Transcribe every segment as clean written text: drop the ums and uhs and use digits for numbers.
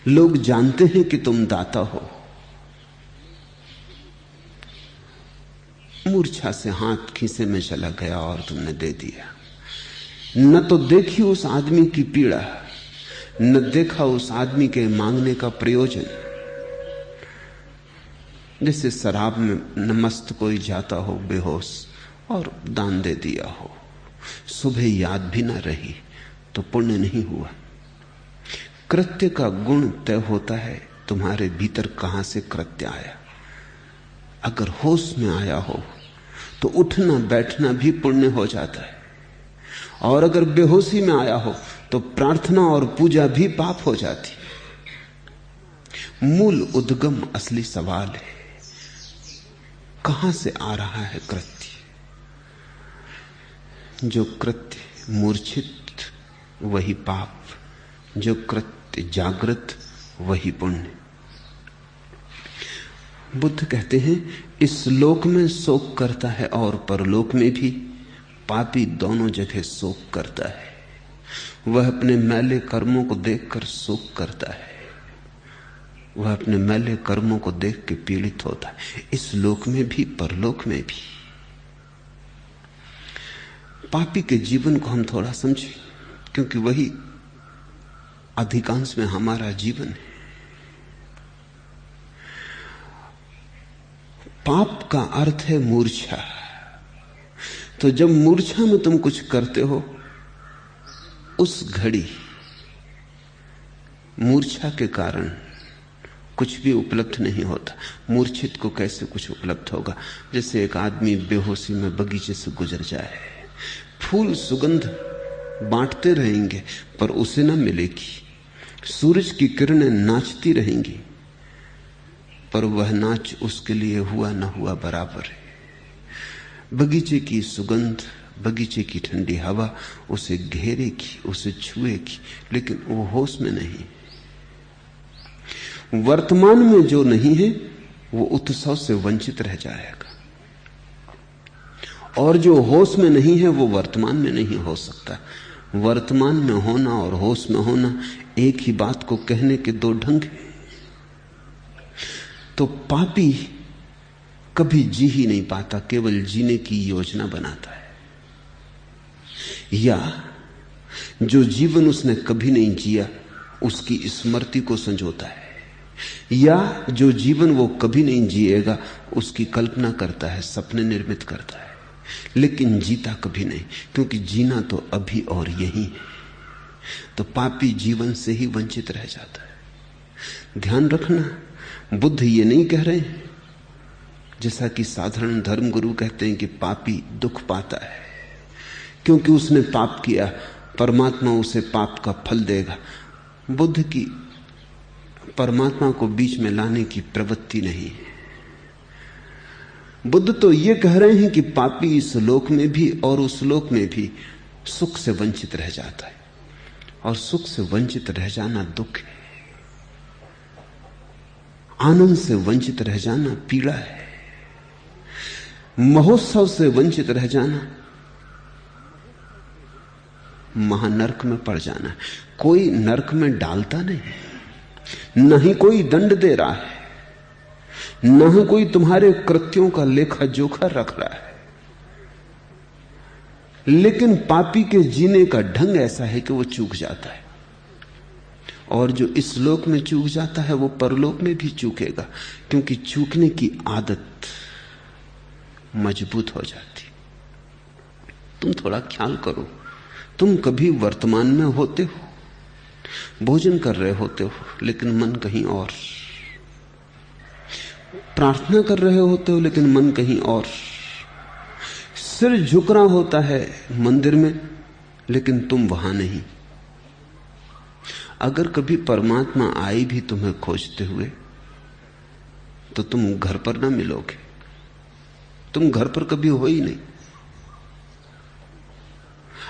लोग जानते हैं कि तुम दाता हो। मूर्छा से हाथ खीसे में चला गया और तुमने दे दिया। न तो देखी उस आदमी की पीड़ा, न देखा उस आदमी के मांगने का प्रयोजन। जैसे शराब में न मस्त कोई जाता हो बेहोश और दान दे दिया हो, सुबह याद भी ना रही तो पुण्य नहीं हुआ। कृत्य का गुण तय होता है तुम्हारे भीतर कहां से कृत्य आया। अगर होश में आया हो तो उठना बैठना भी पुण्य हो जाता है, और अगर बेहोशी में आया हो तो प्रार्थना और पूजा भी पाप हो जाती। मूल उद्गम असली सवाल है, कहां से आ रहा है कृत्य। जो कृत्य मूर्छित वही पाप, जो कृत्य जागृत वही पुण्य। बुद्ध कहते हैं इस लोक में शोक करता है और परलोक में भी पापी दोनों जगह शोक करता है। वह अपने मैले कर्मों को देखकर शोक करता है, वह अपने मैले कर्मों को देख के पीड़ित होता है, इस लोक में भी परलोक में भी। पापी के जीवन को हम थोड़ा समझें, क्योंकि वही अधिकांश में हमारा जीवन है। पाप का अर्थ है मूर्छा। तो जब मूर्छा में तुम कुछ करते हो, उस घड़ी मूर्छा के कारण कुछ भी उपलब्ध नहीं होता। मूर्छित को कैसे कुछ उपलब्ध होगा? जैसे एक आदमी बेहोशी में बगीचे से गुजर जाए, फूल सुगंध बांटते रहेंगे पर उसे न मिलेगी। सूरज की किरणें नाचती रहेंगी पर वह नाच उसके लिए हुआ न हुआ बराबर है। बगीचे की सुगंध, बगीचे की ठंडी हवा उसे घेरेगी, उसे छुएगी, लेकिन वो होश में नहीं। वर्तमान में जो नहीं है वो उत्सव से वंचित रह जाएगा, और जो होश में नहीं है वो वर्तमान में नहीं हो सकता। वर्तमान में होना और होश में होना एक ही बात को कहने के दो ढंग हैं। तो पापी कभी जी ही नहीं पाता, केवल जीने की योजना बनाता है। या जो जीवन उसने कभी नहीं जिया उसकी स्मृति को संजोता है, या जो जीवन वो कभी नहीं जिएगा उसकी कल्पना करता है, सपने निर्मित करता है, लेकिन जीता कभी नहीं, क्योंकि जीना तो अभी और यही है। तो पापी जीवन से ही वंचित रह जाता है। ध्यान रखना, बुद्ध ये नहीं कह रहे हैं जैसा कि साधारण धर्मगुरु कहते हैं कि पापी दुख पाता है क्योंकि उसने पाप किया, परमात्मा उसे पाप का फल देगा। बुद्ध की परमात्मा को बीच में लाने की प्रवृत्ति नहीं है। बुद्ध तो ये कह रहे हैं कि पापी इस लोक में भी और उस लोक में भी सुख से वंचित रह जाता है, और सुख से वंचित रह जाना दुख है, आनंद से वंचित रह जाना पीड़ा है, महोत्सव से वंचित रह जाना महानरक में पड़ जाना है। कोई नरक में डालता नहीं, न ही कोई दंड दे रहा है, न ही कोई तुम्हारे कृत्यों का लेखा जोखा रख रहा है, लेकिन पापी के जीने का ढंग ऐसा है कि वो चूक जाता है, और जो इस लोक में चूक जाता है वो परलोक में भी चूकेगा, क्योंकि चूकने की आदत मजबूत हो जाती। तुम थोड़ा ख्याल करो, तुम कभी वर्तमान में होते हो, भोजन कर रहे होते हो लेकिन मन कहीं और, प्रार्थना कर रहे होते हो लेकिन मन कहीं और, सिर झुक रहा होता है मंदिर में लेकिन तुम वहां नहीं। अगर कभी परमात्मा आई भी तुम्हें खोजते हुए तो तुम घर पर ना मिलोगे, तुम घर पर कभी हो ही नहीं।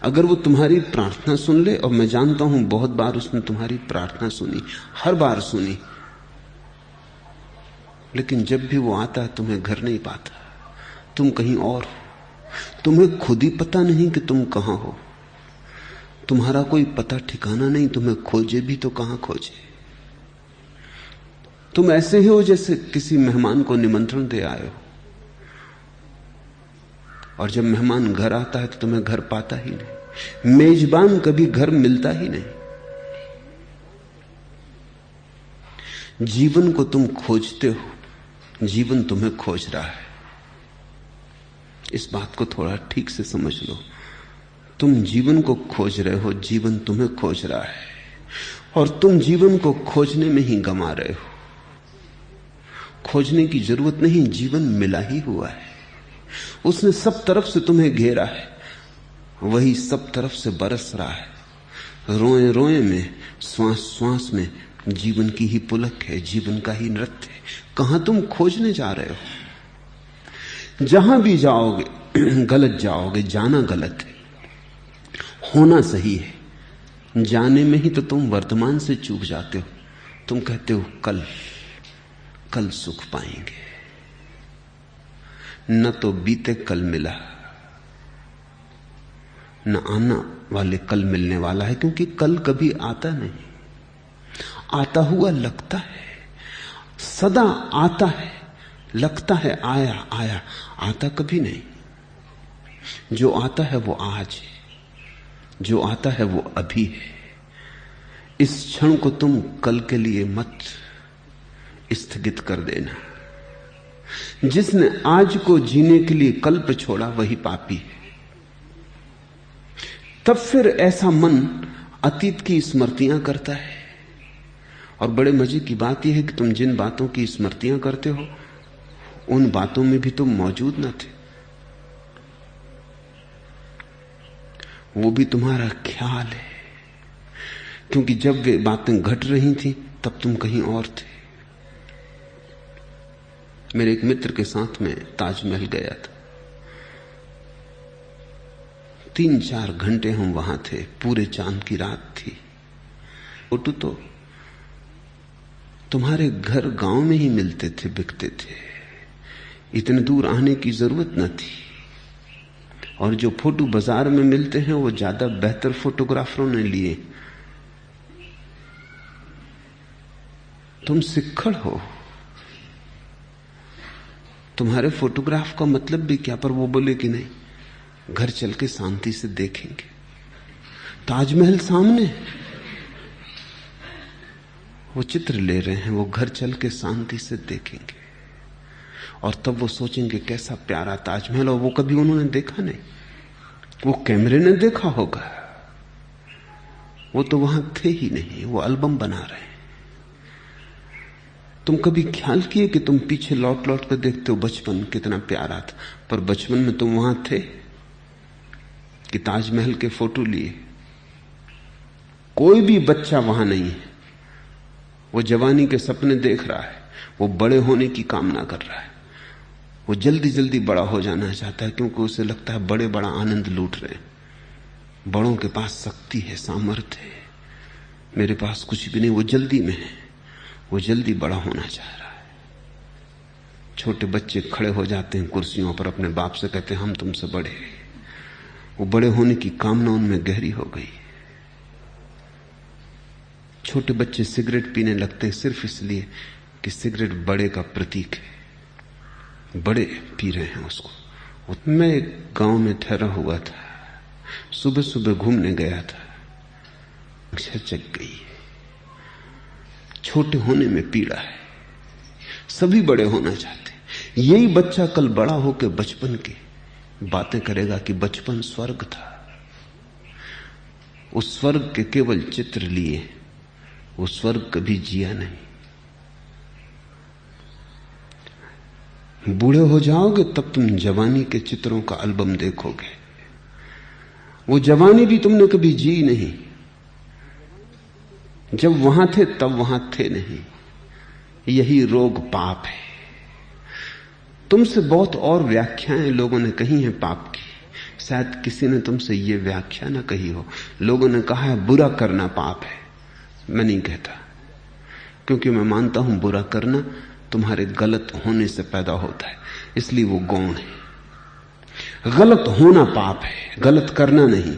अगर वो तुम्हारी प्रार्थना सुन ले, और मैं जानता हूं बहुत बार उसने तुम्हारी प्रार्थना सुनी, हर बार सुनी, लेकिन जब भी वो आता है तुम्हें घर नहीं पाता, तुम कहीं और हो। तुम्हें खुद ही पता नहीं कि तुम कहां हो, तुम्हारा कोई पता ठिकाना नहीं, तुम्हें खोजे भी तो कहां खोजे। तुम ऐसे ही हो जैसे किसी मेहमान को निमंत्रण दे आए हो, और जब मेहमान घर आता है तो तुम्हें घर पाता ही नहीं। मेजबान कभी घर मिलता ही नहीं। जीवन को तुम खोजते हो, जीवन तुम्हें खोज रहा है। इस बात को थोड़ा ठीक से समझ लो। तुम जीवन को खोज रहे हो, जीवन तुम्हें खोज रहा है, और तुम जीवन को खोजने में ही गंवा रहे हो। खोजने की जरूरत नहीं, जीवन मिला ही हुआ है। उसने सब तरफ से तुम्हें घेरा है, वही सब तरफ से बरस रहा है। रोए रोए में, श्वास श्वास में जीवन की ही पुलक है, जीवन का ही नृत्य है। कहां तुम खोजने जा रहे हो? जहां भी जाओगे गलत जाओगे। जाना गलत है, होना सही है। जाने में ही तो तुम वर्तमान से चूक जाते हो। तुम कहते हो कल कल सुख पाएंगे, न तो बीते कल मिला, न आना वाले कल मिलने वाला है, क्योंकि कल कभी आता नहीं। आता हुआ लगता है, सदा आता है, लगता है आया आया, आता कभी नहीं। जो आता है वो आज है, जो आता है वो अभी है। इस क्षण को तुम कल के लिए मत स्थगित कर देना। जिसने आज को जीने के लिए कल पे छोड़ा वही पापी है। तब फिर ऐसा मन अतीत की स्मृतियां करता है। और बड़े मजे की बात यह है कि तुम जिन बातों की स्मृतियां करते हो उन बातों में भी तुम मौजूद न थे। वो भी तुम्हारा ख्याल है, क्योंकि जब वे बातें घट रही थी तब तुम कहीं और थे। मेरे एक मित्र के साथ में ताजमहल गया था। 3-4 घंटे हम वहां थे, पूरे चांद की रात थी। फोटो तो तुम्हारे घर गांव में ही मिलते थे, बिकते थे, इतने दूर आने की जरूरत न थी। और जो फोटो बाजार में मिलते हैं वो ज्यादा बेहतर फोटोग्राफरों ने लिए। तुम सिक्खड़ हो, तुम्हारे फोटोग्राफ का मतलब भी क्या? पर वो बोले कि नहीं, घर चल के शांति से देखेंगे। ताजमहल सामने, वो चित्र ले रहे हैं, वो घर चल के शांति से देखेंगे और तब वो सोचेंगे कैसा प्यारा ताजमहल। और वो कभी उन्होंने देखा नहीं, वो कैमरे ने देखा होगा, वो तो वहां थे ही नहीं, वो एल्बम बना रहे हैं। तुम कभी ख्याल किए कि तुम पीछे लौट लौट कर देखते हो बचपन कितना प्यारा था, पर बचपन में तुम वहां थे कि ताजमहल के फोटो लिए? कोई भी बच्चा वहां नहीं है। वो जवानी के सपने देख रहा है, वो बड़े होने की कामना कर रहा है, वो जल्दी जल्दी बड़ा हो जाना चाहता है, क्योंकि उसे लगता है बड़े बड़ा आनंद लूट रहे हैं, बड़ों के पास शक्ति है, सामर्थ्य है, मेरे पास कुछ भी नहीं। वो जल्दी में है, वो जल्दी बड़ा होना चाह रहा है। छोटे बच्चे खड़े हो जाते हैं कुर्सियों पर, अपने बाप से कहते हैं हम तुमसे बड़े हैं। वो बड़े होने की कामना उनमें गहरी हो गई। छोटे बच्चे सिगरेट पीने लगते हैं सिर्फ इसलिए कि सिगरेट बड़े का प्रतीक है, बड़े पी रहे हैं उसको। मैं एक गांव में ठहरा हुआ था, सुबह सुबह घूमने गया था, चक गई। छोटे होने में पीड़ा है, सभी बड़े होना चाहते। यही बच्चा कल बड़ा होकर बचपन की बातें करेगा कि बचपन स्वर्ग था। उस स्वर्ग के केवल चित्र लिए, वो स्वर्ग कभी जिया नहीं। बूढ़े हो जाओगे तब तुम जवानी के चित्रों का एल्बम देखोगे। वो जवानी भी तुमने कभी जी नहीं। जब वहां थे तब वहां थे नहीं। यही रोग पाप है। तुमसे बहुत और व्याख्याएं लोगों ने कही हैं पाप की, शायद किसी ने तुमसे ये व्याख्या ना कही हो। लोगों ने कहा है बुरा करना पाप है। मैं नहीं कहता, क्योंकि मैं मानता हूं बुरा करना तुम्हारे गलत होने से पैदा होता है, इसलिए वो गौण है। गलत होना पाप है, गलत करना नहीं।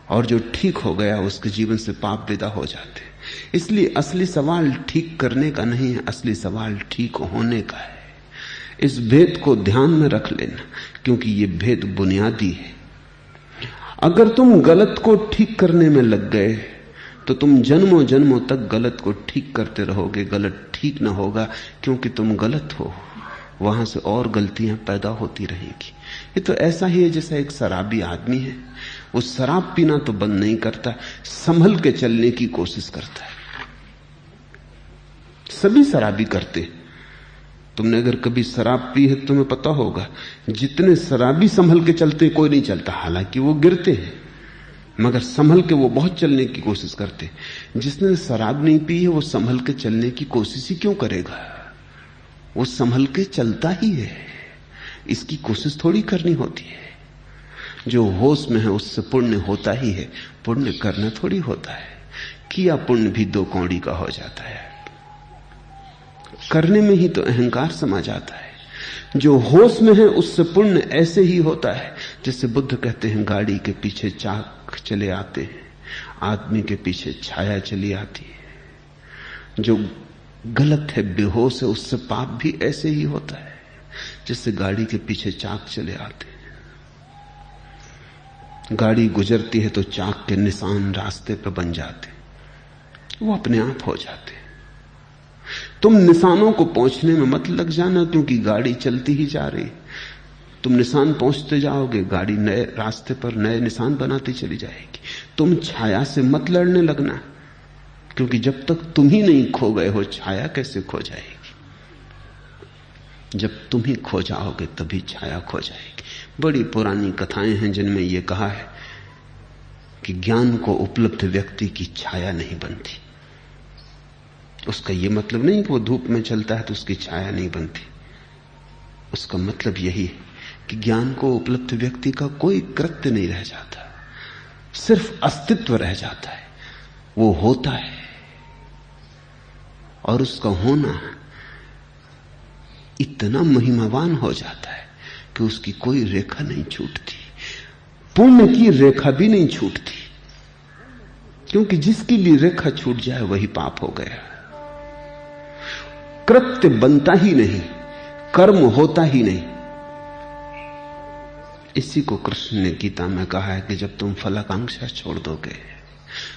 और जो ठीक हो गया उसके जीवन से पाप विदा हो जाते। इसलिए असली सवाल ठीक करने का नहीं है, असली सवाल ठीक होने का है। इस भेद को ध्यान में रख लेना, क्योंकि ये भेद बुनियादी है। अगर तुम गलत को ठीक करने में लग गए तो तुम जन्मों जन्मों तक गलत को ठीक करते रहोगे। गलत ठीक ना होगा, क्योंकि तुम गलत हो, वहां से और गलतियां पैदा होती रहेंगी। ये तो ऐसा ही है जैसा एक शराबी आदमी है, वो शराब पीना तो बंद नहीं करता, संभल के चलने की कोशिश करता है। सभी शराबी करते। तुमने अगर कभी शराब पी है तो तुम्हें पता होगा, जितने शराबी संभल के चलते कोई नहीं चलता। हालांकि वो गिरते हैं, मगर संभल के वो बहुत चलने की कोशिश करते। जिसने शराब नहीं पी है वो संभल के चलने की कोशिश ही क्यों करेगा? वो संभल के चलता ही है, इसकी कोशिश थोड़ी करनी होती है। जो होश में है उससे पुण्य होता ही है, पुण्य करना थोड़ी होता है। किया पुण्य भी 2 कौड़ी का हो जाता है, करने में ही तो अहंकार समा जाता है। जो होश में है उससे पुण्य ऐसे ही होता है जैसे बुद्ध कहते हैं, गाड़ी के पीछे चाक चले आते हैं, आदमी के पीछे छाया चली आती है। जो गलत है, बेहोश है, उससे पाप भी ऐसे ही होता है जैसे गाड़ी के पीछे चाक चले आते हैं। गाड़ी गुजरती है तो चाक के निशान रास्ते पर बन जाते, वो अपने आप हो जाते। तुम निशानों को पहुंचने में मत लग जाना, क्योंकि गाड़ी चलती ही जा रही। तुम निशान पहुंचते जाओगे, गाड़ी नए रास्ते पर नए निशान बनाती चली जाएगी। तुम छाया से मत लड़ने लगना, क्योंकि जब तक तुम ही नहीं खो गए हो, छाया कैसे खो जाएगी? जब तुम ही खो जाओगे तभी छाया खो जाएगी। बड़ी पुरानी कथाएं हैं जिनमें यह कहा है कि ज्ञान को उपलब्ध व्यक्ति की छाया नहीं बनती। उसका यह मतलब नहीं कि वो धूप में चलता है तो उसकी छाया नहीं बनती। उसका मतलब यही है कि ज्ञान को उपलब्ध व्यक्ति का कोई कृत्य नहीं रह जाता, सिर्फ अस्तित्व रह जाता है। वो होता है और उसका होना इतना महिमावान हो जाता है कि उसकी कोई रेखा नहीं छूटती। पुण्य की रेखा भी नहीं छूटती, क्योंकि जिसकी भी रेखा छूट जाए वही पाप हो गया। कृत्य बनता ही नहीं, कर्म होता ही नहीं। इसी को कृष्ण ने गीता में कहा है कि जब तुम फलाकांक्षा छोड़ दोगे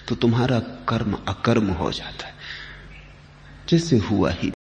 तो तुम्हारा कर्म अकर्म हो जाता है, जैसे हुआ ही